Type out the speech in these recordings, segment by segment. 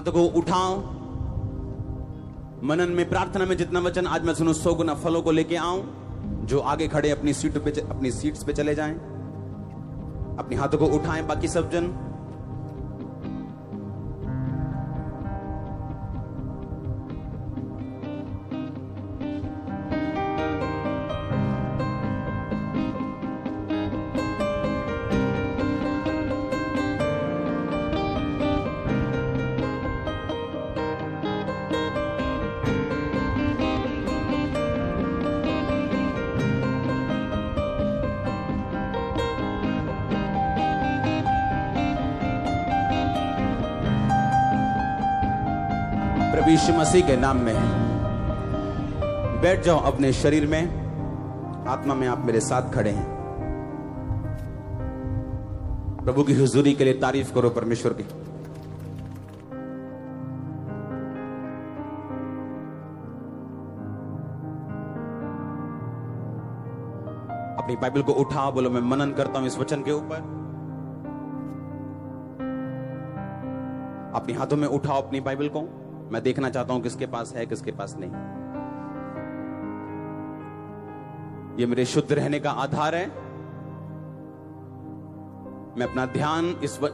हाथों को उठाओ। मनन में, प्रार्थना में जितना वचन आज मैं सुनूं 100 गुना फलों को लेके आऊं। जो आगे खड़े अपनी सीट्स पे चले जाएं, अपने हाथों को उठाएं। बाकी सब जन प्रभु यीशु मसीह के नाम में बैठ जाओ अपने शरीर में। आत्मा में आप मेरे साथ खड़े हैं। प्रभु की हुजूरी के लिए तारीफ करो परमेश्वर की। अपनी बाइबल को उठाओ, बोलो मैं मनन करता हूं इस वचन के ऊपर। अपने हाथों में उठाओ अपनी बाइबल को। मैं देखना चाहता हूं किसके पास है, किसके पास नहीं। ये मेरे शुद्ध रहने का आधार है। मैं अपना ध्यान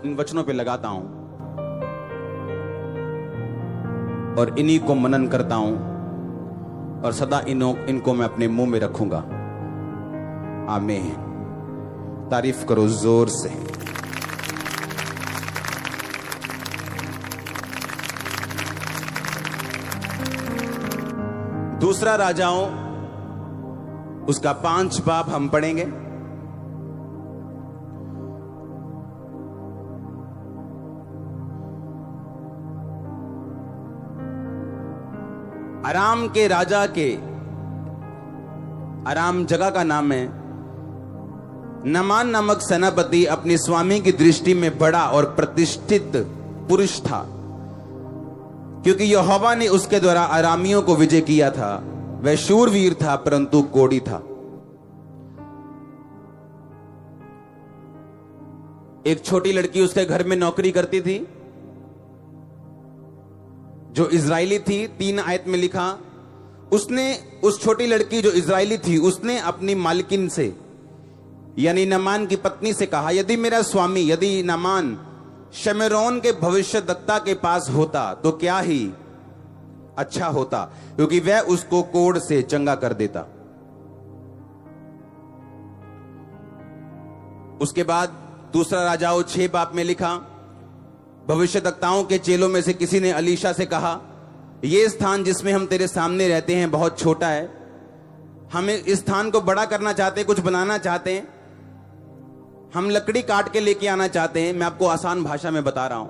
इन वचनों पे लगाता हूं और इन्हीं को मनन करता हूं और सदा इनको मैं अपने मुंह में रखूंगा। आमीन। तारीफ करो जोर से। दूसरा राजाओं उसका 5 बाब हम पढ़ेंगे। अराम के राजा के, अराम जगह का नाम है। नमान नामक सेनापति अपने स्वामी की दृष्टि में बड़ा और प्रतिष्ठित पुरुष था, क्योंकि यहोवा ने उसके द्वारा अरामियों को विजय किया था। वह शूरवीर था परंतु कोढ़ी था। एक छोटी लड़की उसके घर में नौकरी करती थी, जो इजरायली थी। 3 आयत में लिखा, उसने, उस छोटी लड़की जो इजरायली थी, उसने अपनी मालकिन से यानी नामान की पत्नी से कहा, यदि मेरा स्वामी, यदि नामान शमेरोन के भविष्यद्वक्ता के पास होता तो क्या ही अच्छा होता, क्योंकि वह उसको कोढ़ से चंगा कर देता। उसके बाद दूसरा राजाओं 6 बाब में लिखा, भविष्यद्वक्ताओं के चेलों में से किसी ने अलीशा से कहा, यह स्थान जिसमें हम तेरे सामने रहते हैं बहुत छोटा है। हमें इस स्थान को बड़ा करना चाहते हैं, कुछ बनाना चाहते हैं। हम लकड़ी काट के लेके आना चाहते हैं। मैं आपको आसान भाषा में बता रहा हूं,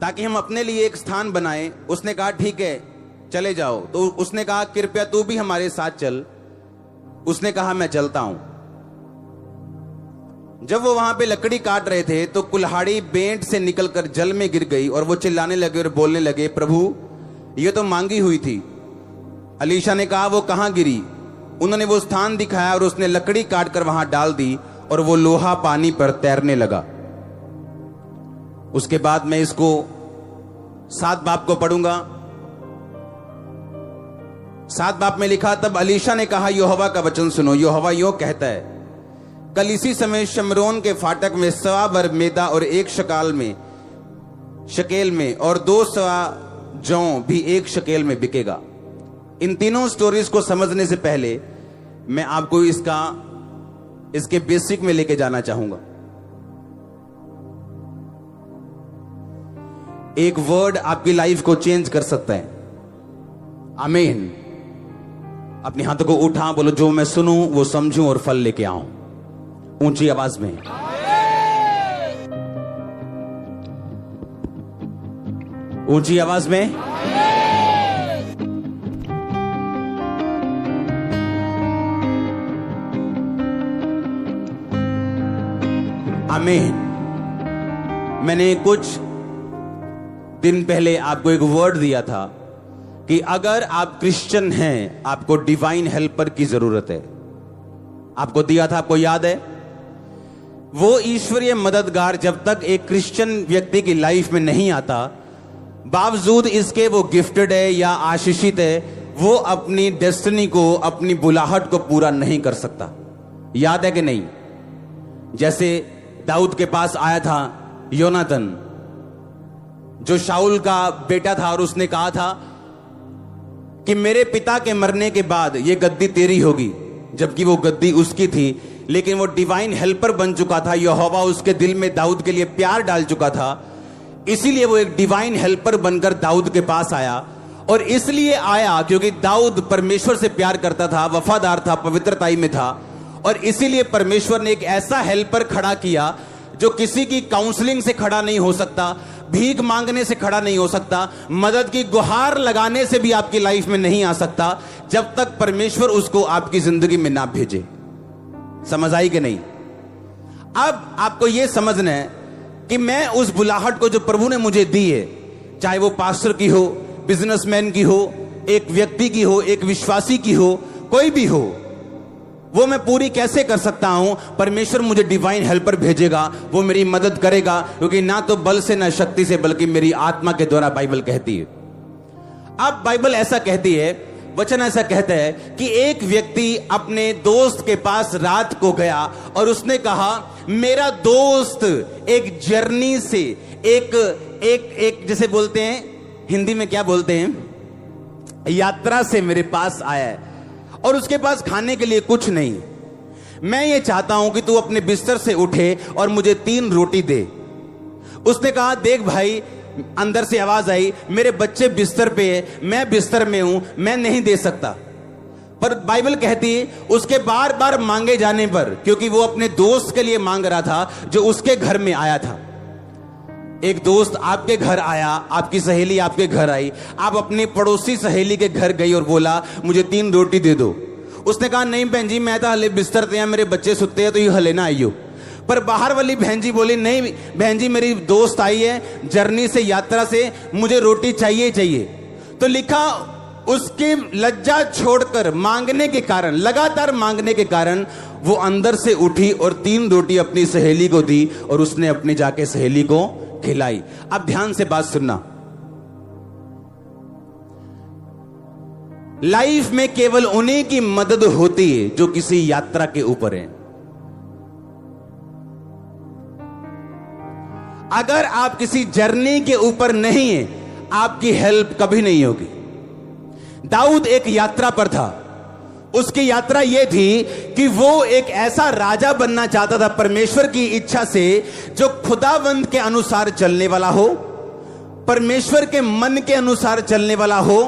ताकि हम अपने लिए एक स्थान बनाएं। उसने कहा ठीक है चले जाओ। तो उसने कहा कृपया तू भी हमारे साथ चल। उसने कहा मैं चलता हूं। जब वो वहां पे लकड़ी काट रहे थे तो कुल्हाड़ी बेंट से निकलकर जल में गिर गई और वो चिल्लाने लगे और बोलने लगे, प्रभु ये तो मांगी हुई थी। अलीशा ने कहा वो कहां गिरी? उन्होंने वो स्थान दिखाया और उसने लकड़ी काटकर वहां डाल दी और वो लोहा पानी पर तैरने लगा। उसके बाद मैं इसको 7 बाब को पढ़ूंगा। 7 बाब में लिखा, तब अलीशा ने कहा, यहोवा का वचन सुनो। यहोवा यो कहता है, कल इसी समय शमरोन के फाटक में 1.25 बर मैदा और 1 शकेल में और 2 सवा जौ भी 1 शकेल में बिकेगा। इन तीनों स्टोरीज को समझने से पहले मैं आपको इसके बेसिक में लेके जाना चाहूंगा। एक वर्ड आपकी लाइफ को चेंज कर सकता है। आमीन। अपने हाथों को उठा, बोलो जो मैं सुनूं वो समझूं और फल लेके आऊं। ऊंची आवाज में ऊंची आवाज में आमीन। मैंने कुछ दिन पहले आपको एक वर्ड दिया था कि अगर आप क्रिश्चियन हैं, आपको डिवाइन हेल्पर की जरूरत है। आपको दिया था, आपको याद है? वो ईश्वरीय मददगार जब तक एक क्रिश्चियन व्यक्ति की लाइफ में नहीं आता, बावजूद इसके वो गिफ्टेड है या आशीषित है, वो अपनी डेस्टिनी को, अपनी बुलाहट को पूरा नहीं कर सकता। याद है कि नहीं? जैसे दाऊद के पास आया था योनातन, जो शाऊल का बेटा था, और उसने कहा था कि मेरे पिता के मरने के बाद ये गद्दी तेरी होगी, जबकि वो गद्दी उसकी थी। लेकिन वो डिवाइन हेल्पर बन चुका था, यहोवा उसके दिल में दाऊद के लिए प्यार डाल चुका था, इसीलिए वो एक डिवाइन हेल्पर बनकर दाऊद के पास आया। और इसलिए आया क्योंकि दाऊद परमेश्वर से प्यार करता था, वफादार था, पवित्रताई में था, और इसीलिए परमेश्वर ने एक ऐसा हेल्पर खड़ा किया जो किसी की काउंसलिंग से खड़ा नहीं हो सकता, भीख मांगने से खड़ा नहीं हो सकता, मदद की गुहार लगाने से भी आपकी लाइफ में नहीं आ सकता, जब तक परमेश्वर उसको आपकी जिंदगी में ना भेजे। समझ आई कि नहीं? अब आपको यह समझना है कि मैं उस बुलाहट को जो प्रभु ने मुझे दी है, चाहे वो पास्टर की हो, बिजनेसमैन की हो, एक व्यक्ति की हो, एक विश्वासी की हो, कोई भी हो, वो मैं पूरी कैसे कर सकता हूं? परमेश्वर मुझे डिवाइन हेल्पर भेजेगा, वो मेरी मदद करेगा, क्योंकि ना तो बल से ना शक्ति से, बल्कि मेरी आत्मा के द्वारा, बाइबल कहती है। अब बाइबल ऐसा कहती है, वचन ऐसा कहता है कि एक व्यक्ति अपने दोस्त के पास रात को गया और उसने कहा, मेरा दोस्त एक जर्नी से, एक जैसे बोलते हैं हिंदी में क्या बोलते हैं, यात्रा से मेरे पास आया है और उसके पास खाने के लिए कुछ नहीं। मैं ये चाहता हूं कि तू अपने बिस्तर से उठे और मुझे 3 रोटी दे। उसने कहा, देख भाई, अंदर से आवाज आई, मेरे बच्चे बिस्तर पे है, मैं बिस्तर में हूं, मैं नहीं दे सकता। पर बाइबल कहती है उसके बार बार मांगे जाने पर, क्योंकि वो अपने दोस्त के लिए मांग रहा था जो उसके घर में आया था। एक दोस्त आपके घर आया, आपकी सहेली आपके घर आई, आप अपनी पड़ोसी सहेली के घर गई और बोला, मुझे 3 रोटी दे दो। उसने कहा, नहीं बहन जी, मैं तो हले बिस्तर पे, मेरे बच्चे सुते हैं, तो ये हले ना आइयो। पर बाहर वाली बहन जी बोली, नहीं बहन जी, मेरी दोस्त आई है जर्नी से, यात्रा से, मुझे रोटी चाहिए चाहिए। तो लिखा, उसकी लज्जा छोड़कर मांगने के कारण, लगातार मांगने के कारण, वो अंदर से उठी और 3 रोटी अपनी सहेली को दी और उसने अपनी जाके सहेली को खिलाई। अब ध्यान से बात सुनना, लाइफ में केवल उन्हीं की मदद होती है जो किसी यात्रा के ऊपर है। अगर आप किसी जर्नी के ऊपर नहीं है, आपकी हेल्प कभी नहीं होगी। दाऊद एक यात्रा पर था। उसकी यात्रा यह थी कि वो एक ऐसा राजा बनना चाहता था, परमेश्वर की इच्छा से, जो खुदावंद के अनुसार चलने वाला हो, परमेश्वर के मन के अनुसार चलने वाला हो,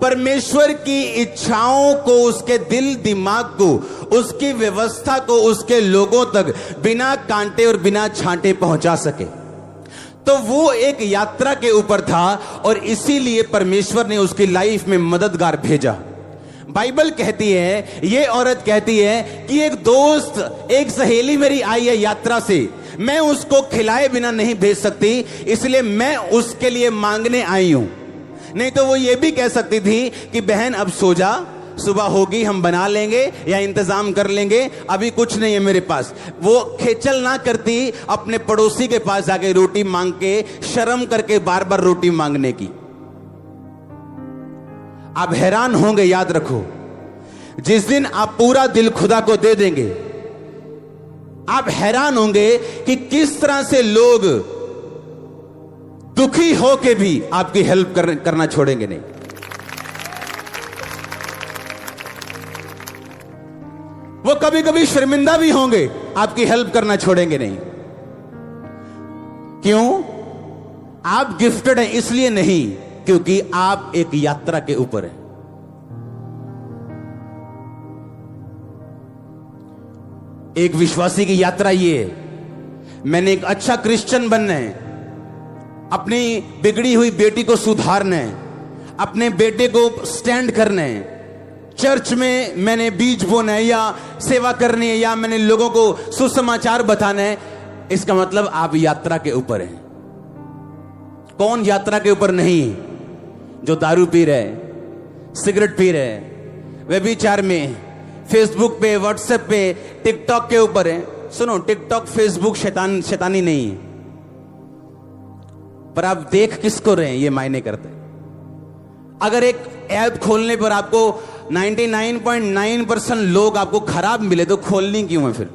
परमेश्वर की इच्छाओं को, उसके दिल दिमाग को, उसकी व्यवस्था को उसके लोगों तक बिना कांटे और बिना छांटे पहुंचा सके। तो वो एक यात्रा के ऊपर था और इसीलिए परमेश्वर ने उसकी लाइफ में मददगार भेजा। बाइबल कहती है, ये औरत कहती है कि एक दोस्त, एक सहेली मेरी आई है यात्रा से, मैं उसको खिलाए बिना नहीं भेज सकती, इसलिए मैं उसके लिए मांगने आई हूं। नहीं तो वो ये भी कह सकती थी कि बहन अब सो जा, सुबह होगी हम बना लेंगे या इंतजाम कर लेंगे, अभी कुछ नहीं है मेरे पास। वो खेचल ना करती अपने पड़ोसी के पास जाके रोटी मांग के, शर्म करके बार बार रोटी मांगने की। आप हैरान होंगे, याद रखो, जिस दिन आप पूरा दिल खुदा को दे देंगे, आप हैरान होंगे कि किस तरह से लोग दुखी होके भी आपकी हेल्प करना छोड़ेंगे नहीं। वो कभी कभी शर्मिंदा भी होंगे, आपकी हेल्प करना छोड़ेंगे नहीं। क्यों? आप गिफ्टेड हैं, इसलिए नहीं, क्योंकि आप एक यात्रा के ऊपर हैं। एक विश्वासी की यात्रा ये है, मैंने एक अच्छा क्रिश्चियन बनना है, अपनी बिगड़ी हुई बेटी को सुधारना है, अपने बेटे को स्टैंड करना है, चर्च में मैंने बीज बोना है या सेवा करनी है, या मैंने लोगों को सुसमाचार बताना है। इसका मतलब आप यात्रा के ऊपर हैं। कौन यात्रा के ऊपर नहीं? जो दारू पी रहे, सिगरेट पी रहे, व्यभिचार में, फेसबुक पे, व्हाट्सएप पे, टिकटॉक के ऊपर है, सुनो, टिकटॉक फेसबुक शैतानी नहीं है, पर आप देख किसको रहे हैं ये मायने करते हैं। अगर एक ऐप खोलने पर आपको 99.9% लोग आपको खराब मिले तो खोलनी क्यों है फिर?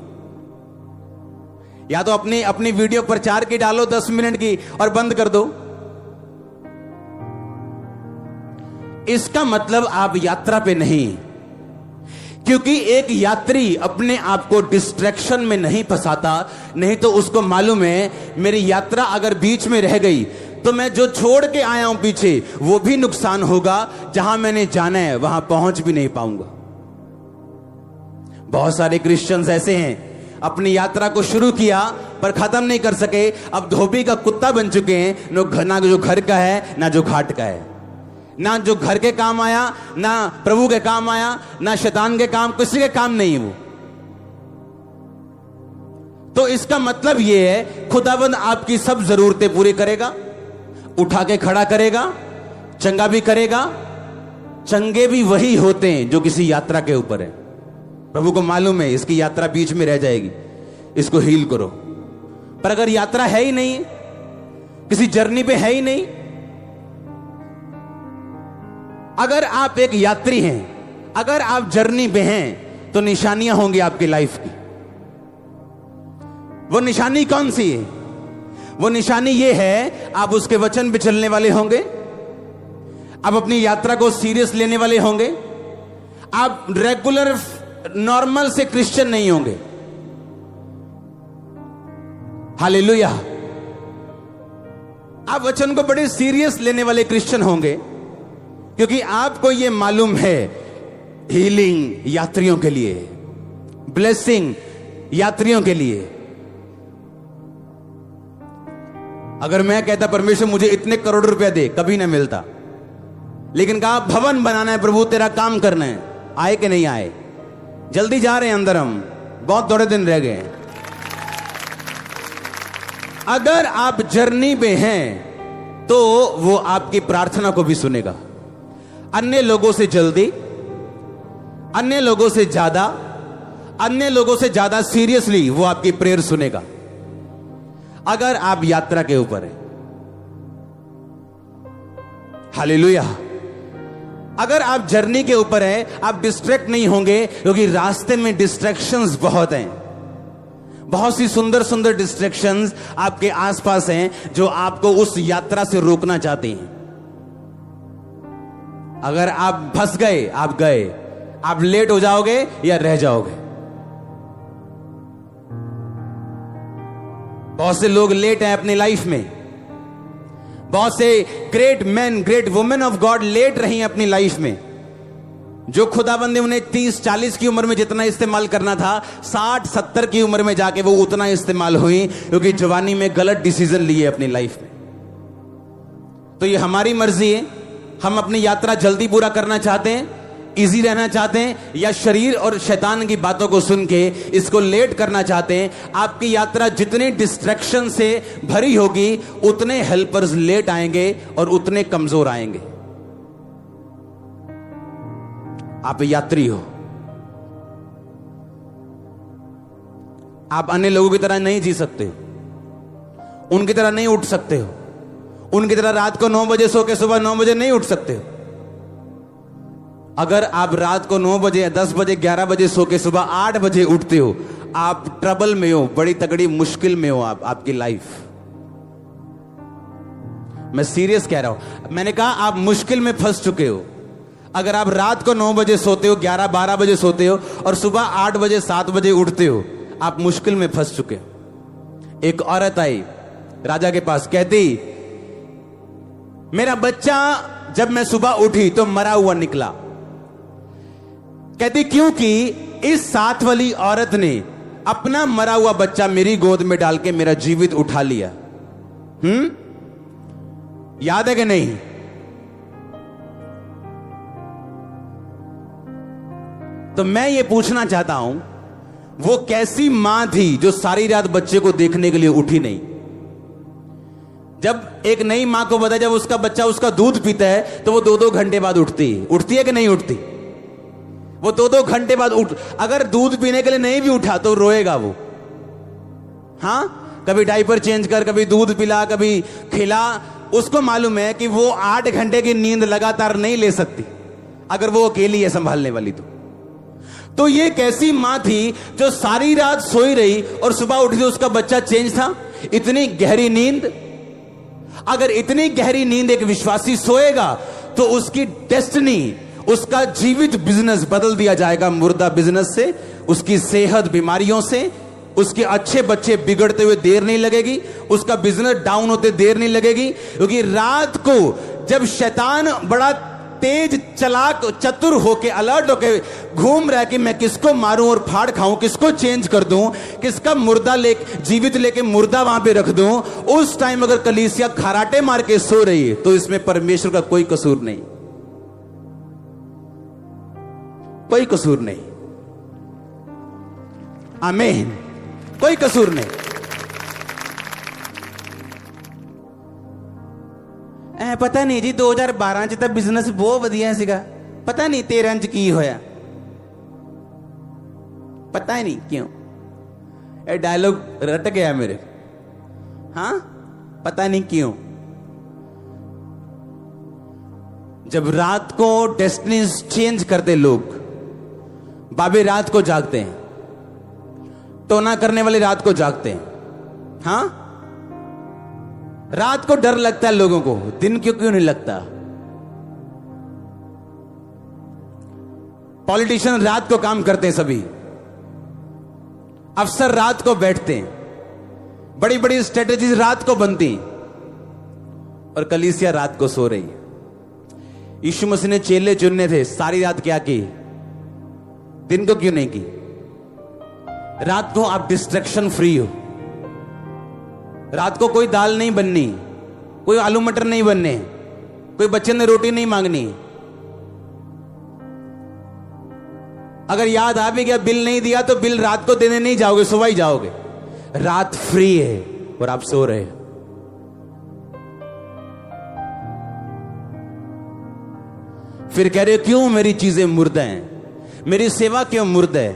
या तो अपनी वीडियो प्रचार की डालो 10 मिनट की और बंद कर दो। इसका मतलब आप यात्रा पे नहीं, क्योंकि एक यात्री अपने आप को डिस्ट्रैक्शन में नहीं फंसाता, नहीं तो उसको मालूम है मेरी यात्रा अगर बीच में रह गई तो मैं जो छोड़ के आया हूं पीछे वो भी नुकसान होगा, जहां मैंने जाना है वहां पहुंच भी नहीं पाऊंगा। बहुत सारे क्रिश्चियंस ऐसे हैं, अपनी यात्रा को शुरू किया पर खत्म नहीं कर सके, अब धोबी का कुत्ता बन चुके हैं, ना जो घर का है ना जो घाट का है, ना जो घर के काम आया ना प्रभु के काम आया, ना शैतान के काम, किसी के काम नहीं वो। तो इसका मतलब यह है खुदाबंद आपकी सब जरूरतें पूरी करेगा, उठा के खड़ा करेगा, चंगा भी करेगा। चंगे भी वही होते हैं जो किसी यात्रा के ऊपर है। प्रभु को मालूम है इसकी यात्रा बीच में रह जाएगी, इसको हील करो। पर अगर यात्रा है ही नहीं, किसी जर्नी पे है ही नहीं, अगर आप एक यात्री हैं, अगर आप जर्नी पे हैं, तो निशानियां होंगी आपकी लाइफ की। वो निशानी कौन सी है? वो निशानी ये है, आप उसके वचन पे चलने वाले होंगे, आप अपनी यात्रा को सीरियस लेने वाले होंगे, आप रेगुलर नॉर्मल से क्रिश्चियन नहीं होंगे। हालेलुया। आप वचन को बड़े सीरियस लेने वाले क्रिश्चियन होंगे, क्योंकि आपको यह मालूम है हीलिंग यात्रियों के लिए, ब्लेसिंग यात्रियों के लिए। अगर मैं कहता परमेश्वर मुझे इतने करोड़ रुपया दे, कभी ना मिलता, लेकिन कहा भवन बनाना है प्रभु, तेरा काम करना है, आए कि नहीं आए? जल्दी जा रहे हैं अंदर, हम बहुत थोड़े दिन रह गए। अगर आप जर्नी पे हैं तो वो आपकी प्रार्थना को भी सुनेगा, अन्य लोगों से जल्दी, अन्य लोगों से ज्यादा, अन्य लोगों से ज्यादा सीरियसली वो आपकी प्रेयर सुनेगा, अगर आप यात्रा के ऊपर हैं। हालेलुया। अगर आप जर्नी के ऊपर हैं, आप डिस्ट्रैक्ट नहीं होंगे, क्योंकि रास्ते में डिस्ट्रैक्शंस बहुत हैं, बहुत सी सुंदर सुंदर डिस्ट्रैक्शंस आपके आसपास हैं जो आपको उस यात्रा से रोकना चाहते हैं। अगर आप फंस गए, आप गए, आप लेट हो जाओगे या रह जाओगे। बहुत से लोग लेट हैं अपनी लाइफ में, बहुत से great man, great women of God लेट रही हैं अपनी लाइफ में। जो खुदाबंद ने उन्हें 30-40 की उम्र में जितना इस्तेमाल करना था, 60-70 की उम्र में जाके वो उतना इस्तेमाल हुई, क्योंकि जवानी में गलत डिसीजन लिए अपनी लाइफ में। तो ये हमारी मर्जी है, हम अपनी यात्रा जल्दी पूरा करना चाहते हैं, इजी रहना चाहते हैं, या शरीर और शैतान की बातों को सुन के इसको लेट करना चाहते हैं। आपकी यात्रा जितने डिस्ट्रैक्शन से भरी होगी, उतने हेल्पर्स लेट आएंगे और उतने कमजोर आएंगे। आप यात्री हो, आप अन्य लोगों की तरह नहीं जी सकते, उनकी तरह नहीं उठ सकते हो, उनकी तरह रात को 9 बजे सो के सुबह 9 बजे नहीं उठ सकते हो। अगर आप रात को 9 बजे, 10 बजे, 11 बजे सो के सुबह 8 बजे उठते हो, आप ट्रबल में हो, बड़ी तगड़ी मुश्किल में हो आपकी लाइफ। मैं सीरियस कह रहा हूं, मैंने कहा आप मुश्किल में फंस चुके हो। अगर आप रात को 9 बजे सोते हो, 11-12 बजे सोते हो और सुबह 8 बजे 7 बजे उठते हो, आप मुश्किल में फंस चुके हो। एक औरत आई राजा के पास, कहती मेरा बच्चा जब मैं सुबह उठी तो मरा हुआ निकला। कहती क्योंकि इस साथ वाली औरत ने अपना मरा हुआ बच्चा मेरी गोद में डाल के मेरा जीवित उठा लिया। याद है कि नहीं? तो मैं ये पूछना चाहता हूं, वो कैसी मां थी जो सारी रात बच्चे को देखने के लिए उठी नहीं? जब एक नई मां को पता, जब उसका बच्चा उसका दूध पीता है तो वो 2-2 घंटे बाद उठती है कि नहीं उठती? वो 2-2 घंटे बाद अगर दूध पीने के लिए नहीं भी उठा तो रोएगा वो, हाँ, कभी डायपर चेंज कर, कभी दूध पिला, कभी खिला। उसको मालूम है कि वो 8 घंटे की नींद लगातार नहीं ले सकती अगर वो अकेली है संभालने वाली। तो ये कैसी मां थी जो सारी रात सोई रही और सुबह उठी तो उसका बच्चा चेंज था। इतनी गहरी नींद, अगर इतनी गहरी नींद एक विश्वासी सोएगा तो उसकी डेस्टिनी, उसका जीवित बिजनेस बदल दिया जाएगा मुर्दा बिजनेस से, उसकी सेहत बीमारियों से, उसके अच्छे बच्चे बिगड़ते हुए देर नहीं लगेगी, उसका बिजनेस डाउन होते देर नहीं लगेगी। क्योंकि रात को जब शैतान बड़ा तेज चालाक चतुर होके अलर्ट होके घूम रहा है कि मैं किसको मारूं और फाड़ खाऊं, किसको चेंज कर दूं, किसका मुर्दा जीवित लेके मुर्दा वहां पे रख दूं, उस टाइम अगर कलीसिया खराटे मार के सो रही है तो इसमें परमेश्वर का कोई कसूर नहीं, कोई कसूर नहीं। आमीन, कोई कसूर नहीं। पता नहीं जी 2012 ਚ ਤਾਂ ਬਿਜ਼ਨਸ ਬਹੁਤ ਵਧੀਆ ਸੀਗਾ, ਪਤਾ ਨਹੀਂ 13 ਚ ਕੀ ਹੋਇਆ, पता ही नहीं क्यों। ये डायलॉग रट गया मेरे, हाँ, पता नहीं क्यों। जब रात को डेस्टिनी चेंज करते लोग, बाबे रात को जागते हैं, टोना करने वाले रात को जागते हैं, हाँ। रात को डर लगता है लोगों को, दिन क्यों नहीं लगता। पॉलिटिशियन रात को काम करते हैं, सभी अफसर रात को बैठते हैं, बड़ी बड़ी स्ट्रेटेजीज रात को बनती, और कलीसिया रात को सो रही है। यीशु मसीह ने चेले चुनने थे, सारी रात क्या की, दिन को क्यों नहीं की। रात को आप डिस्ट्रैक्शन फ्री हो, रात को कोई दाल नहीं बननी, कोई आलू मटर नहीं बनने, कोई बच्चे ने रोटी नहीं मांगनी। अगर याद आ भी गया, बिल नहीं दिया तो बिल रात को देने नहीं जाओगे, सुबह ही जाओगे। रात फ्री है और आप सो रहे हैं। फिर कह रहे हो क्यों मेरी चीजें मुर्दा हैं, मेरी सेवा क्यों मुर्दा है,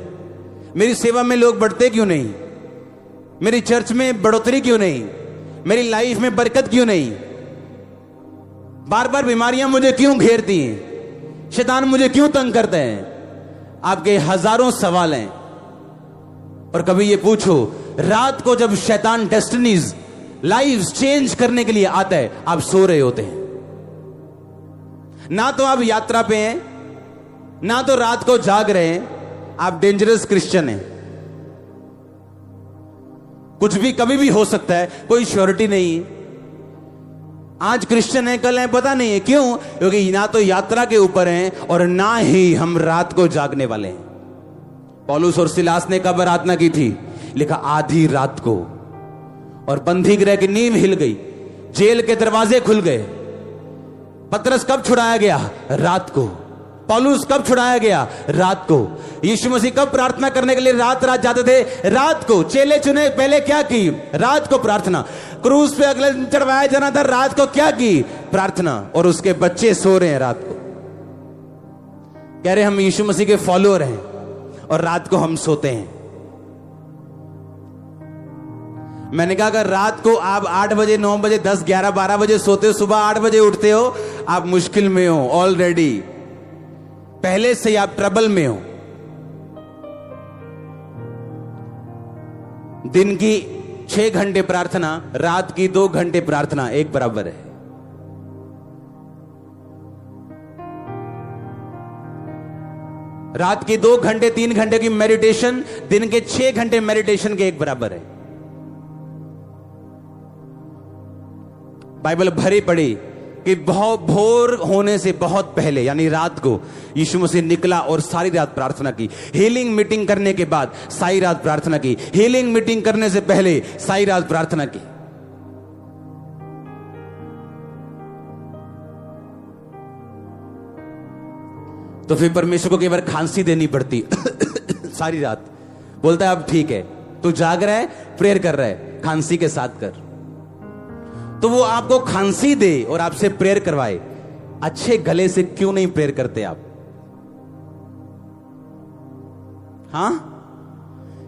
मेरी सेवा में लोग बढ़ते क्यों नहीं, मेरी चर्च में बढ़ोतरी क्यों नहीं, मेरी लाइफ में बरकत क्यों नहीं, बार बार बीमारियां मुझे क्यों घेरती हैं, शैतान मुझे क्यों तंग करते हैं। आपके हजारों सवाल हैं। और कभी ये पूछो, रात को जब शैतान डेस्टिनीज लाइफ चेंज करने के लिए आता है, आप सो रहे होते हैं। ना तो आप यात्रा पे हैं, ना तो रात को जाग रहे हैं, आप डेंजरस क्रिश्चियन हैं। कुछ भी कभी भी हो सकता है, कोई श्योरिटी नहीं है। आज क्रिश्चियन है, कल है पता नहीं है, क्यों? क्योंकि ना तो यात्रा के ऊपर हैं और ना ही हम रात को जागने वाले हैं। पौलुस और सिलास ने कब आराधना की थी? लिखा आधी रात को। और बंदी गृह की नींव हिल गई, जेल के दरवाजे खुल गए। पतरस कब छुड़ाया गया? रात को। पौलुस कब छुड़ाया गया? रात को। यीशु मसीह कब प्रार्थना करने के लिए रात रात जाते थे? रात को। चेले चुने पहले क्या की? रात को प्रार्थना। क्रूस पे अगले दिन चढ़वाया जाना था, रात को क्या की? प्रार्थना। और उसके बच्चे सो रहे हैं रात को, कह रहे हम यीशु मसीह के फॉलोअर हैं और रात को हम सोते हैं। मैंने कहा अगर रात को आप 8 बजे 9 बजे 10 11 12 बजे सोते हो, सुबह 8 बजे उठते हो, आप मुश्किल में हो ऑलरेडी, पहले से आप ट्रबल में हो। दिन की 6 घंटे प्रार्थना, रात की 2 घंटे प्रार्थना एक बराबर है। रात की 2 घंटे 3 घंटे की मेडिटेशन दिन के 6 घंटे मेडिटेशन के एक बराबर है। बाइबल भरी पड़ी कि बहुत भोर होने से बहुत पहले यानी रात को यीशु मसीह निकला और सारी रात प्रार्थना की। हीलिंग मीटिंग करने के बाद सारी रात प्रार्थना की, हीलिंग मीटिंग करने से पहले सारी रात प्रार्थना की। तो फिर परमेश्वर को कई बार खांसी देनी पड़ती सारी रात। बोलता है अब ठीक है, तू जाग रहा है, प्रेयर कर रहा है, खांसी के साथ कर। तो वो आपको खांसी दे और आपसे प्रेयर करवाए, अच्छे गले से क्यों नहीं प्रेयर करते आप? हाँ,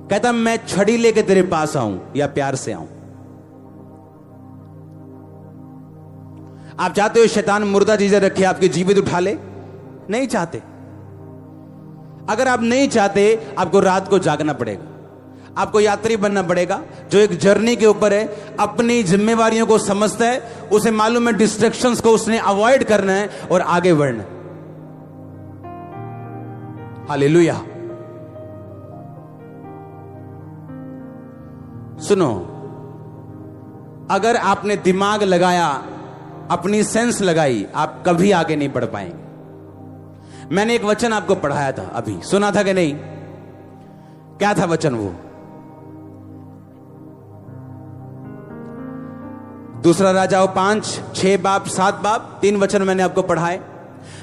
कहता मैं छड़ी लेके तेरे पास आऊं या प्यार से आऊं? आप चाहते हो शैतान मुर्दा चीजें रखे आपके जीवित उठा ले? नहीं चाहते। अगर आप नहीं चाहते, आपको रात को जागना पड़ेगा, आपको यात्री बनना पड़ेगा जो एक जर्नी के ऊपर है, अपनी जिम्मेवारियों को समझता है, उसे मालूम है डिस्ट्रैक्शंस को उसने अवॉइड करना है और आगे बढ़ना है। हालेलुया। सुनो, अगर आपने दिमाग लगाया, अपनी सेंस लगाई, आप कभी आगे नहीं बढ़ पाएंगे। मैंने एक वचन आपको पढ़ाया था, अभी सुना था कि नहीं? क्या था वचन वो? दूसरा राजाओं 5, 6 बाब, 7 बाब, 3 वचन मैंने आपको पढ़ाए।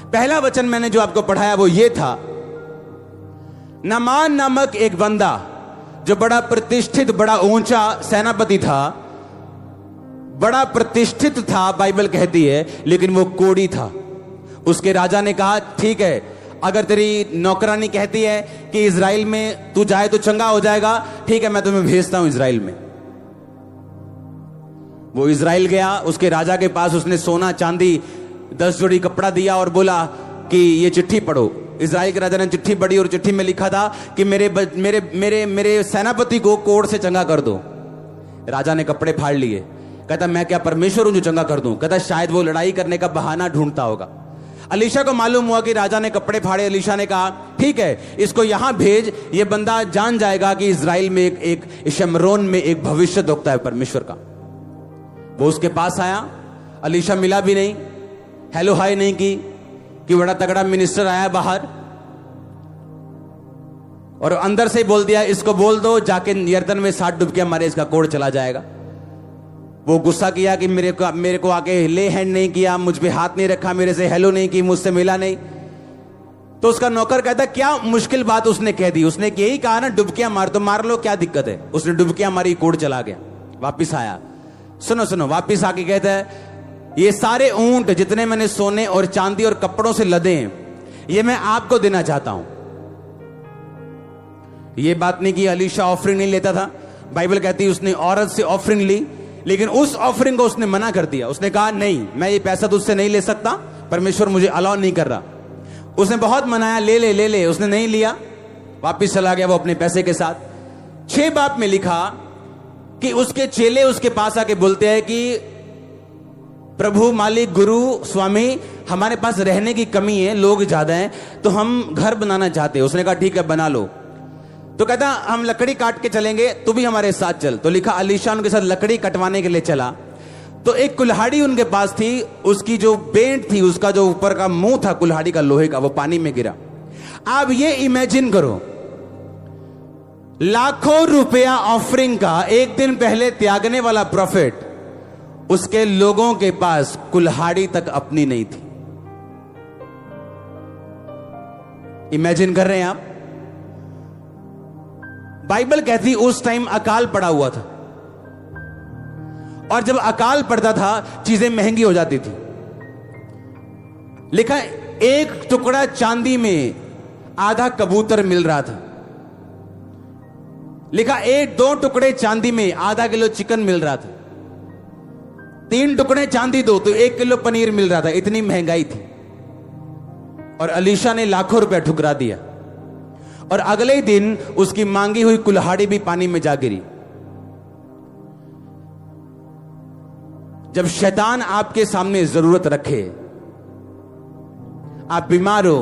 पहला वचन मैंने जो आपको पढ़ाया वो ये था, नामान नामक एक बंदा जो बड़ा प्रतिष्ठित, बड़ा ऊंचा सेनापति था, बड़ा प्रतिष्ठित था, बाइबल कहती है, लेकिन वो कोढ़ी था। उसके राजा ने कहा ठीक है, अगर तेरी नौकरानी कहती है कि इजराइल में तू जाए तो चंगा हो जाएगा, ठीक है मैं तुम्हें भेजता हूं इजराइल में। वो इजराइल गया, उसके राजा के पास उसने सोना चांदी 10 जोड़ी कपड़ा दिया और बोला कि ये चिट्ठी पढ़ो। इजराइल के राजा ने चिट्ठी पढ़ी और चिट्ठी में लिखा था कि मेरे सेनापति को कोढ़ से चंगा कर दो। राजा ने कपड़े फाड़ लिए। कहता मैं क्या परमेश्वर हूं जो चंगा कर दूं? कहता शायद वो लड़ाई करने का बहाना ढूंढता होगा। अलीशा को मालूम हुआ कि राजा ने कपड़े फाड़े। अलीशा ने कहा ठीक है, इसको यहां भेज, ये बंदा जान जाएगा कि इजराइल में एक शमरोन में एक भविष्य दोक्ता है परमेश्वर का। वो उसके पास आया, अलीशा मिला भी नहीं, हेलो हाय नहीं की कि बड़ा तगड़ा मिनिस्टर आया बाहर, और अंदर से बोल दिया इसको बोल दो जाके यर्दन में 7 डुबकियां मारे, इसका कोढ़ चला जाएगा। वो गुस्सा किया कि मेरे को आके ले हैंड नहीं किया, मुझ पे हाथ नहीं रखा, मेरे से हेलो नहीं की, मुझसे मिला नहीं। तो उसका नौकर कहता क्या मुश्किल बात उसने कह दी? उसने यही कहा ना डुबकियां मार, तो मार लो, क्या दिक्कत है? उसने डुबकियां मारी, कोढ़ चला गया। वापिस आया, सुनो वापिस आके कहता है ये सारे ऊंट जितने मैंने सोने और चांदी और कपड़ों से लदे हैं, ये मैं आपको देना चाहता हूं। ये बात नहीं कि अलीशा ऑफरिंग नहीं लेता था, बाइबल कहती है उसने औरत से ऑफरिंग ली, लेकिन उस ऑफरिंग को उसने मना कर दिया। उसने कहा नहीं, मैं ये पैसा तुझसे नहीं ले सकता, परमेश्वर मुझे अलाउ नहीं कर रहा। उसने बहुत मनाया, ले ले ले ले, उसने नहीं लिया, वापिस चला गया वो अपने पैसे के साथ। 6 बाब में लिखा कि उसके चेले उसके पास आके बोलते हैं कि प्रभु, मालिक, गुरु, स्वामी, हमारे पास रहने की कमी है, लोग ज्यादा हैं, तो हम घर बनाना चाहते हैं। उसने कहा ठीक है बना लो। तो कहता हम लकड़ी काट के चलेंगे, तू भी हमारे साथ चल। तो लिखा अलीशा उनके साथ लकड़ी कटवाने के लिए चला। तो एक कुल्हाड़ी उनके पास थी, उसकी जो बेंट थी, उसका जो ऊपर का मुंह था कुल्हाड़ी का लोहे का, वो पानी में गिरा। आप ये इमेजिन करो, लाखों रुपया ऑफरिंग का एक दिन पहले त्यागने वाला प्रॉफिट, उसके लोगों के पास कुल्हाड़ी तक अपनी नहीं थी। इमेजिन कर रहे हैं आप? बाइबल कहती उस टाइम अकाल पड़ा हुआ था, और जब अकाल पड़ता था चीजें महंगी हो जाती थी। लिखा एक टुकड़ा चांदी में आधा कबूतर मिल रहा था। लिखा 2 टुकड़े चांदी में आधा किलो चिकन मिल रहा था। 3 टुकड़े चांदी दो तो 1 किलो पनीर मिल रहा था। इतनी महंगाई थी, और अलीशा ने लाखों रुपया ठुकरा दिया, और अगले ही दिन उसकी मांगी हुई कुल्हाड़ी भी पानी में जा गिरी। जब शैतान आपके सामने जरूरत रखे, आप बीमार हो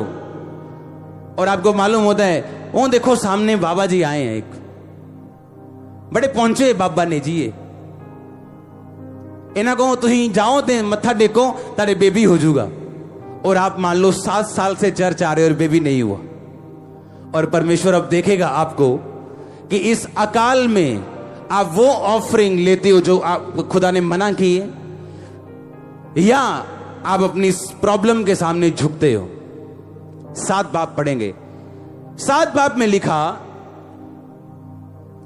और आपको मालूम होता है वो देखो सामने बाबा जी आए हैं, एक बड़े पहुंचे बाबा ने जी, इन्हें को तुम जाओ ते मत्था टेको तारे बेबी हो जाऊगा, और आप मान लो 7 साल से चर्च आ रहे हो और बेबी नहीं हुआ। और परमेश्वर अब देखेगा आपको कि इस अकाल में आप वो ऑफरिंग लेते हो जो आप खुदा ने मना की है, या आप अपनी प्रॉब्लम के सामने झुकते हो। 7 बाब पढ़ेंगे। 7 बाब में लिखा,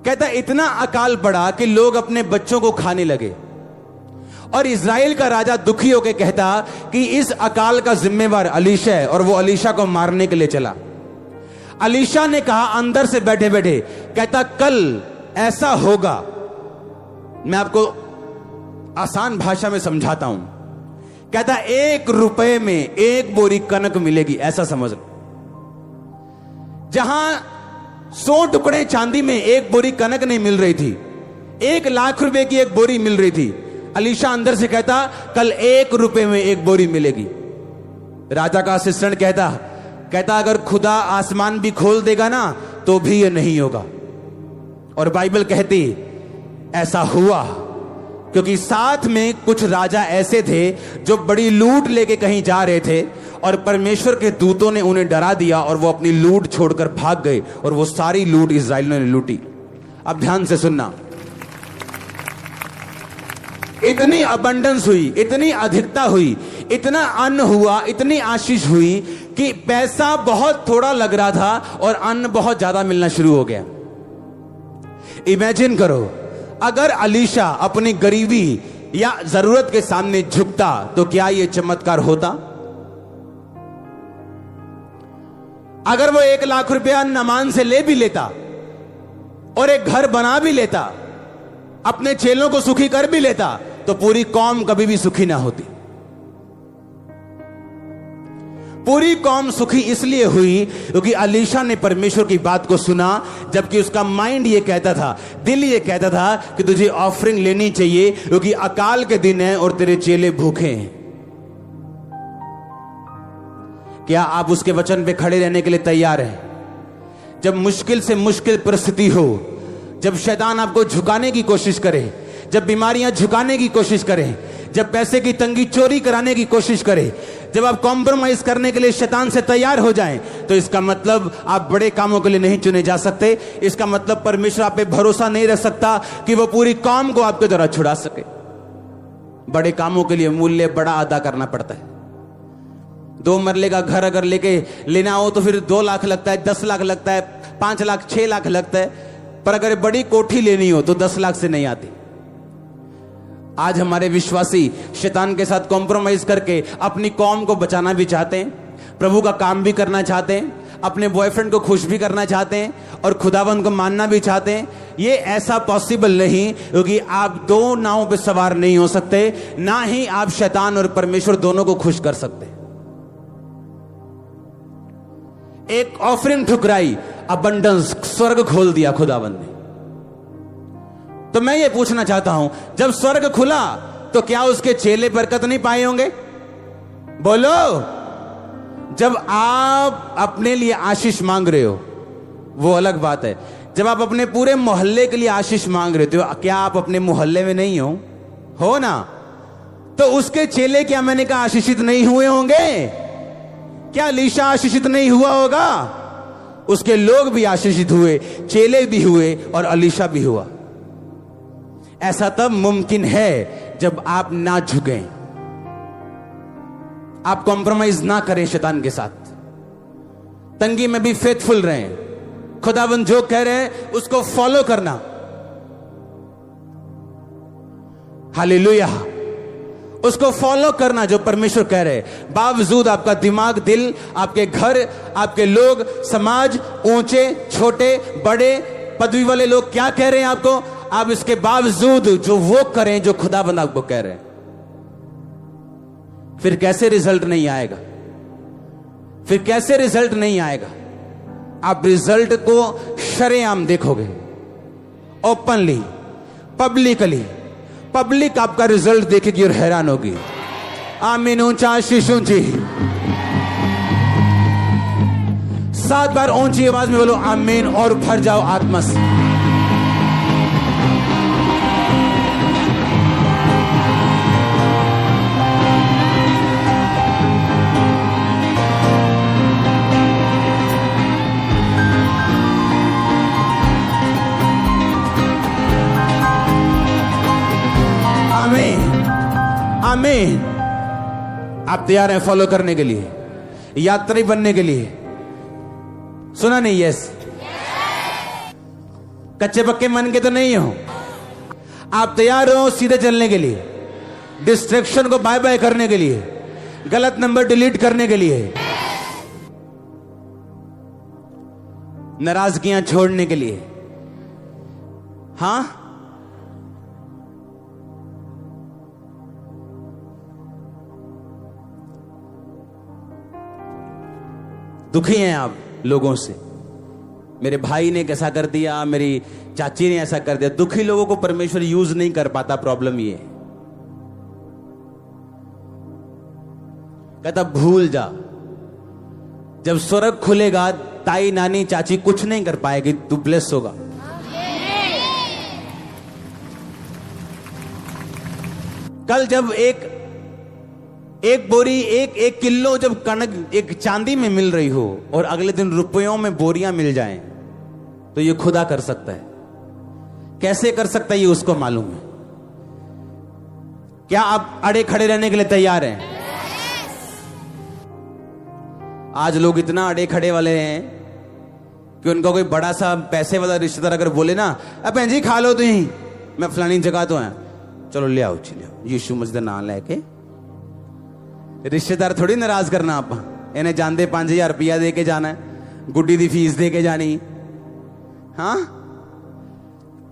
कहता इतना अकाल पड़ा कि लोग अपने बच्चों को खाने लगे, और इजराइल का राजा दुखी होकर कहता कि इस अकाल का जिम्मेवार अलीशा है, और वो अलीशा को मारने के लिए चला। अलीशा ने कहा अंदर से बैठे बैठे, कहता कल ऐसा होगा, मैं आपको आसान भाषा में समझाता हूं। कहता 1 रुपए में 1 बोरी कनक मिलेगी, ऐसा समझ लो। जहां 100 टुकड़े चांदी में 1 बोरी कनक नहीं मिल रही थी, 1 लाख रुपए की 1 बोरी मिल रही थी। अलीशा अंदर से कहता कल 1 रुपए में 1 बोरी मिलेगी। राजा का असिस्टेंट कहता अगर खुदा आसमान भी खोल देगा ना तो भी ये नहीं होगा। और बाइबल कहती ऐसा हुआ, क्योंकि साथ में कुछ राजा ऐसे थे जो बड़ी लूट लेके कहीं जा रहे थे और परमेश्वर के दूतों ने उन्हें डरा दिया और वो अपनी लूट छोड़कर भाग गए और वो सारी लूट इस्राएलियों ने लूटी। अब ध्यान से सुनना, इतनी अबंडेंस हुई, इतनी अधिकता हुई, इतना अन्न हुआ, इतनी आशीष हुई कि पैसा बहुत थोड़ा लग रहा था और अन्न बहुत ज्यादा मिलना शुरू हो गया। इमेजिन करो, अगर अलीशा अपनी गरीबी या जरूरत के सामने झुकता तो क्या यह चमत्कार होता? अगर वो 1 लाख रुपया नमान से ले भी लेता और एक घर बना भी लेता, अपने चेलों को सुखी कर भी लेता, तो पूरी कौम कभी भी सुखी ना होती। पूरी कौम सुखी इसलिए हुई क्योंकि अलीशा ने परमेश्वर की बात को सुना, जबकि उसका माइंड ये कहता था, दिल ये कहता था कि तुझे ऑफरिंग लेनी चाहिए क्योंकि अकाल के दिन है और तेरे चेले भूखे हैं। क्या आप उसके वचन पे खड़े रहने के लिए तैयार हैं? जब मुश्किल से मुश्किल परिस्थिति हो, जब शैतान आपको झुकाने की कोशिश करे, जब बीमारियां झुकाने की कोशिश करें, जब पैसे की तंगी चोरी कराने की कोशिश करे, जब आप कॉम्प्रोमाइज करने के लिए शैतान से तैयार हो जाएं, तो इसका मतलब आप बड़े कामों के लिए नहीं चुने जा सकते। इसका मतलब परमेश्वर आप पे भरोसा नहीं रख सकता कि वो पूरी कौम को आपके द्वारा छुड़ा सके। बड़े कामों के लिए मूल्य बड़ा अदा करना पड़ता है। 2 मरले का घर अगर लेना हो तो फिर 2 लाख लगता है, 10 लाख लगता है, 5 लाख, 6 लाख लगता है। पर अगर बड़ी कोठी लेनी हो तो 10 लाख से नहीं आती। आज हमारे विश्वासी शैतान के साथ कॉम्प्रोमाइज करके अपनी कौम को बचाना भी चाहते हैं, प्रभु का काम भी करना चाहते हैं, अपने बॉयफ्रेंड को खुश भी करना चाहते हैं और खुदावंद को मानना भी चाहते हैं। ये ऐसा पॉसिबल नहीं, क्योंकि आप 2 नावों पे सवार नहीं हो सकते, ना ही आप शैतान और परमेश्वर दोनों को खुश कर सकते। एक ऑफरिंग ठुकराई, अबंडेंस, स्वर्ग खोल दिया खुदावंद ने। तो मैं ये पूछना चाहता हूं, जब स्वर्ग खुला तो क्या उसके चेले बरकत नहीं पाए होंगे? बोलो। जब आप अपने लिए आशीष मांग रहे हो वो अलग बात है। जब आप अपने पूरे मोहल्ले के लिए आशीष मांग रहे हो, क्या आप अपने मोहल्ले में नहीं हो ना? तो उसके चेले, क्या मैंने कहा आशीषित नहीं हुए होंगे? क्या अलीशा आशीषित नहीं हुआ होगा? उसके लोग भी आशीषित हुए, चेले भी हुए और अलीशा भी हुआ। ऐसा तब मुमकिन है जब आप ना झुकें, आप कॉम्प्रोमाइज ना करें शैतान के साथ, तंगी में भी फेथफुल रहें। खुदावंद जो कह रहे हैं उसको फॉलो करना। हालेलुया। उसको फॉलो करना जो परमेश्वर कह रहे हैं। बावजूद आपका दिमाग, दिल, आपके घर, आपके लोग, समाज, ऊंचे छोटे बड़े पदवी वाले लोग क्या कह रहे हैं आपको, आप इसके बावजूद जो वो करें जो खुदावंद आपको कह रहे हैं, फिर कैसे रिजल्ट नहीं आएगा? फिर कैसे रिजल्ट नहीं आएगा? आप रिजल्ट को शरेआम देखोगे, ओपनली, पब्लिकली। पब्लिक आपका रिजल्ट देखेगी और हैरान होगी। आमीन। ऊंचा आशीष ऊंची 7 बार ऊंची आवाज में बोलो आमीन और भर जाओ आत्मा से। आमीन। आप तैयार हैं फॉलो करने के लिए, यात्री बनने के लिए? सुना नहीं? यस। कच्चे पक्के मन के तो नहीं हो? आप तैयार हो सीधे चलने के लिए, डिस्ट्रैक्शन को बाय बाय करने के लिए, गलत नंबर डिलीट करने के लिए? नाराजगियां छोड़ने के लिए। हां, दुखी हैं आप लोगों से, मेरे भाई ने कैसा कर दिया, मेरी चाची ने ऐसा कर दिया। दुखी लोगों को परमेश्वर यूज नहीं कर पाता। प्रॉब्लम ये है, कहता भूल जा, जब स्वर्ग खुलेगा ताई नानी चाची कुछ नहीं कर पाएगी, तू ब्लेस होगा। कल जब एक बोरी एक किलो जब कणक एक चांदी में मिल रही हो और अगले दिन रुपयों में बोरियां मिल जाएं, तो ये खुदा कर सकता है। कैसे कर सकता है ये उसको मालूम है। क्या आप अड़े खड़े रहने के लिए तैयार हैं? आज लोग इतना अड़े खड़े वाले हैं कि उनका कोई बड़ा सा पैसे वाला रिश्तेदार अगर बोले ना, अब भैन जी खा लो तुम, मैं फलानी जगह तो आया, चलो ले आओ यीशु मसीह दा नाम लेके। रिश्तेदार थोड़ी नाराज करना, आप इन्हें जानते 5000 रुपया दे के जाना है, गुड्डी दी फीस दे के जानी। हाँ,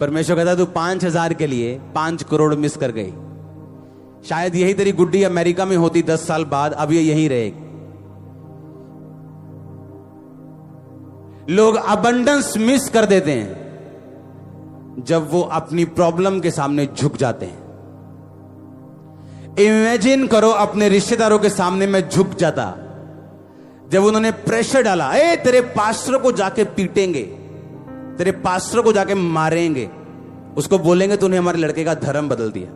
परमेश्वर कहता तू 5000 के लिए 5 करोड़ मिस कर गई। शायद यही तेरी गुड्डी अमेरिका में होती 10 साल बाद, अब ये यहीं रहेगी। लोग अबंडेंस मिस कर देते हैं जब वो अपनी प्रॉब्लम के सामने झुक जाते हैं। इमेजिन करो अपने रिश्तेदारों के सामने मैं झुक जाता जब उन्होंने प्रेशर डाला, ए तेरे पास्टर को जाके पीटेंगे, तेरे पास्टर को जाके मारेंगे, उसको बोलेंगे तूने हमारे लड़के का धर्म बदल दिया।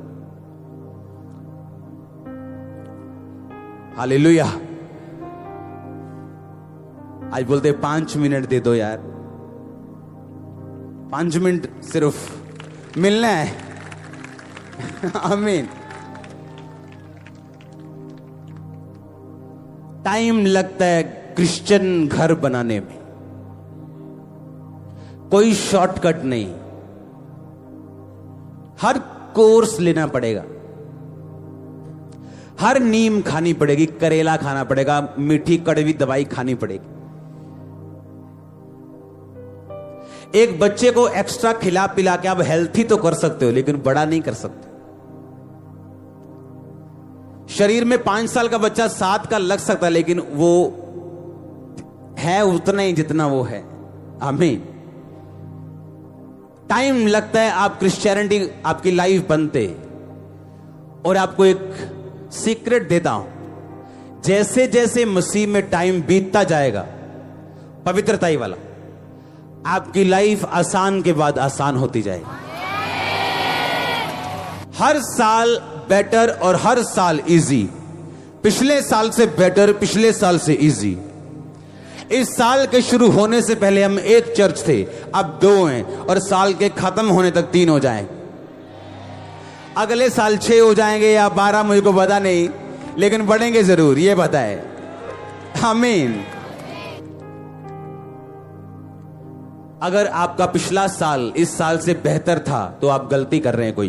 हालेलुया। आज बोलते 5 मिनट दे दो यार, 5 मिनट सिर्फ मिलना है। आमीन। टाइम लगता है क्रिश्चियन घर बनाने में, कोई शॉर्टकट नहीं, हर कोर्स लेना पड़ेगा, हर नीम खानी पड़ेगी, करेला खाना पड़ेगा, मीठी कड़वी दवाई खानी पड़ेगी। एक बच्चे को एक्स्ट्रा खिला पिला के आप हेल्थी तो कर सकते हो, लेकिन बड़ा नहीं कर सकते। शरीर में 5 साल का बच्चा 7 का लग सकता है, लेकिन वो है उतना ही जितना वो है। आमीन। टाइम लगता है आप क्रिश्चियनिटी आपकी लाइफ बनते। और आपको एक सीक्रेट देता हूं, जैसे जैसे मसीह में टाइम बीतता जाएगा, पवित्रताई वाला, आपकी लाइफ आसान के बाद आसान होती जाएगी। हर साल बेटर और हर साल इजी। पिछले साल से बेटर, पिछले साल से इजी। इस साल के शुरू होने से पहले हम 1 चर्च थे, अब 2 हैं, और साल के खत्म होने तक 3 हो जाएंगे। अगले साल 6 हो जाएंगे या 12, मुझे को पता नहीं, लेकिन बढ़ेंगे जरूर, ये पता है। आमीन। अगर आपका पिछला साल इस साल से बेहतर था तो आप गलती कर रहे हैं कोई।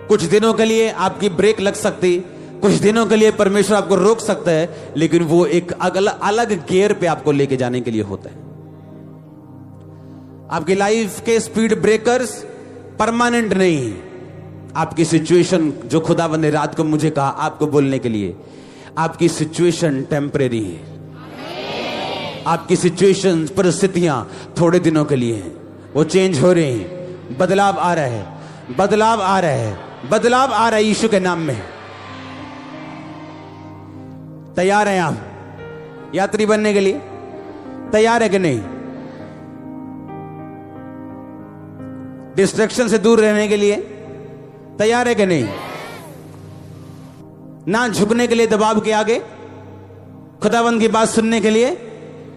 कुछ दिनों के लिए आपकी ब्रेक लग सकती, कुछ दिनों के लिए परमेश्वर आपको रोक सकता है, लेकिन वो एक अलग गियर पे आपको लेके जाने के लिए होता है। आपकी लाइफ के स्पीड ब्रेकर्स परमानेंट नहीं। आपकी सिचुएशन, जो खुदावंद ने रात को मुझे कहा आपको बोलने के लिए, आपकी सिचुएशन टेम्परेरी है। आपकी सिचुएशन, परिस्थितियां थोड़े दिनों के लिए हैं, वो चेंज हो रही हैं। बदलाव आ रहा है, बदलाव आ रहा है, बदलाव आ रहा है यीशु के नाम में। तैयार हैं आप यात्री बनने के लिए? तैयार है कि नहीं? डिस्ट्रैक्शन से दूर रहने के लिए तैयार है कि नहीं? ना झुकने के लिए दबाव के आगे, खुदावंद की बात सुनने के लिए,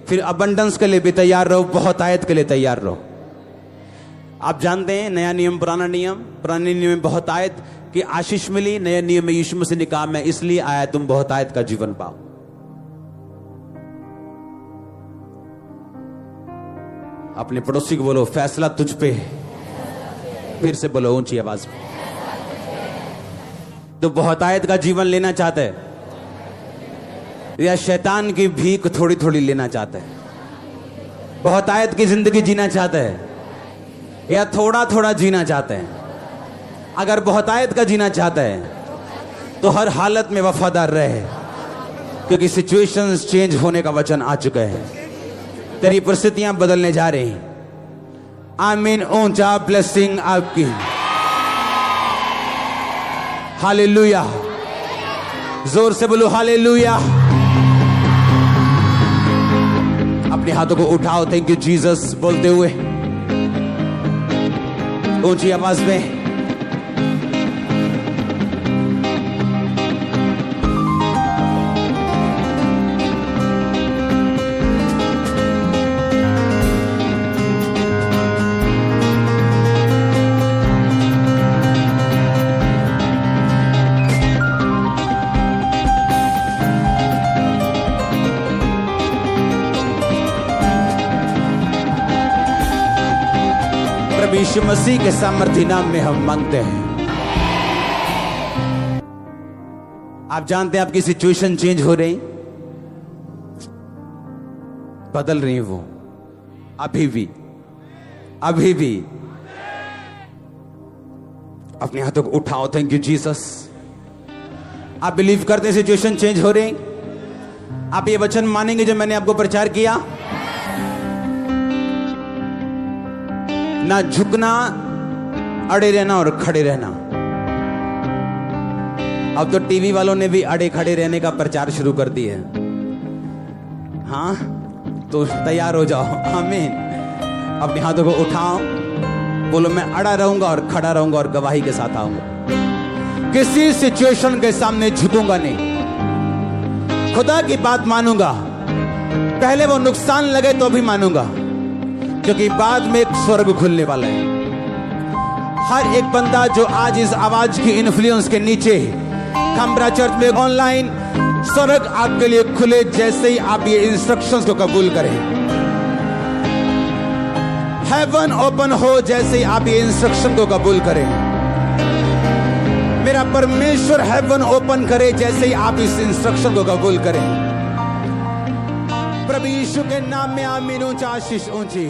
फिर अबंडेंस के लिए भी तैयार रहो, बहुत आयत के लिए तैयार रहो। आप जानते हैं नया नियम पुराना नियम, पुराने नियम में बहुत आयत की आशीष मिली, नए नियम में यीशु मसीह ने कहा मैं इसलिए आया तुम बहुत आयत का जीवन पाओ। अपने पड़ोसी को बोलो फैसला तुझ पे है। फिर से बोलो ऊंची आवाज में। तो बहुत आयत का जीवन लेना चाहते हैं या शैतान की भीख थोड़ी थोड़ी लेना चाहते हैं? बहुत आयत की जिंदगी जीना चाहते हैं या थोड़ा थोड़ा जीना चाहते हैं? अगर बहुत आयत का जीना चाहते हैं तो हर हालत में वफादार रहे, क्योंकि सिचुएशंस चेंज होने का वचन आ चुका है। तेरी परिस्थितियां बदलने जा रही। आमीन। ऊंचा ब्लेसिंग आपकी। हालेलुया। जोर से बोलो हालेलुया। अपने हाथों को उठाओ, थैंक यू जीसस बोलते हुए ऊंची आवाज में। प्रभु यीशु मसीह के सामर्थ्य नाम में हम मांगते हैं। आप जानते हैं आपकी सिचुएशन चेंज हो रही, बदल रही है वो अभी भी अपने हाथों को उठाओ, थैंक यू जीसस। आप बिलीव करते हैं सिचुएशन चेंज हो रही? आप ये वचन मानेंगे जो मैंने आपको प्रचार किया? ना झुकना, अड़े रहना और खड़े रहना। अब तो टीवी वालों ने भी अड़े खड़े रहने का प्रचार शुरू कर दिया है। हाँ, तो तैयार हो जाओ। आमीन। अपने हाथों को उठाओ, बोलो मैं अड़ा रहूंगा और खड़ा रहूंगा और गवाही के साथ आऊंगा। किसी सिचुएशन के सामने झुकूंगा नहीं। खुदा की बात मानूंगा, पहले वो नुकसान लगे तो भी मानूंगा, क्योंकि बाद में एक स्वर्ग खुलने वाला है। हर एक बंदा जो आज इस आवाज की इन्फ्लुएंस के नीचे खंबरा चर्च में ऑनलाइन, स्वर्ग आपके लिए खुले जैसे ही आप ये इंस्ट्रक्शंस को कबूल करें। हेवन ओपन हो जैसे ही आप ये इंस्ट्रक्शन को कबूल करें। मेरा परमेश्वर हेवन ओपन करे जैसे ही आप इस इंस्ट्रक्शन को कबूल करें। प्रभु यीशु के नाम में आमीन। ऊंचा आशीष ऊंची।